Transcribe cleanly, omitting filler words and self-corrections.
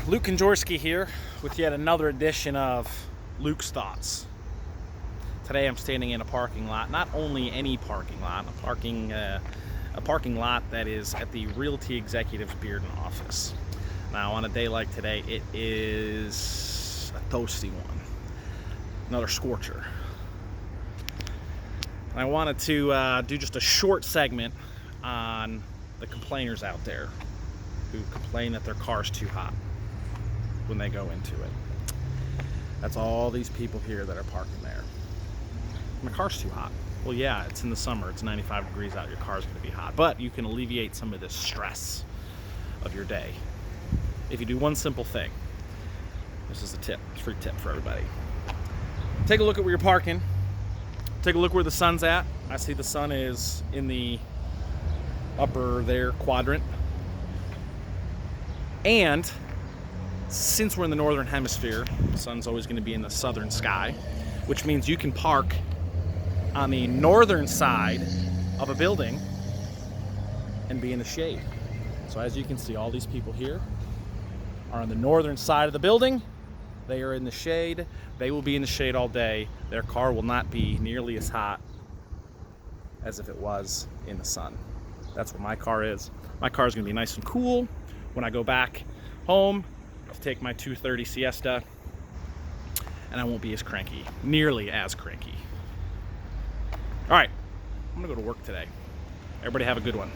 Luke Konjorski here with yet another edition of Luke's Thoughts. Today I'm standing in a parking lot, not only any parking lot, a parking lot that is at the Realty Executives Bearden office. Now on a day like today, it is a toasty one, another scorcher. And I wanted to do just a short segment on the complainers out there who complain that their car's too hot when they go into it. That's all these people here that are parking there. My car's too hot. Well, yeah, it's in the summer. It's 95 degrees out. Your car's going to be hot. But you can alleviate some of this stress of your day if you do one simple thing. This is a tip, a free tip for everybody. Take a look at where you're parking. Take a look where the sun's at. I see the sun is in the upper there quadrant. And since we're in the northern hemisphere, the sun's always going to be in the southern sky, which means you can park on the northern side of a building and be in the shade. So as you can see, all these people here are on the northern side of the building. They are in the shade. They will be in the shade all day. Their car will not be nearly as hot as if it was in the sun. That's where my car is. My car is going to be nice and cool when I go back home to take my 2:30 siesta, and I won't be as cranky, nearly as cranky. All right, I'm gonna go to work today. Everybody have a good one.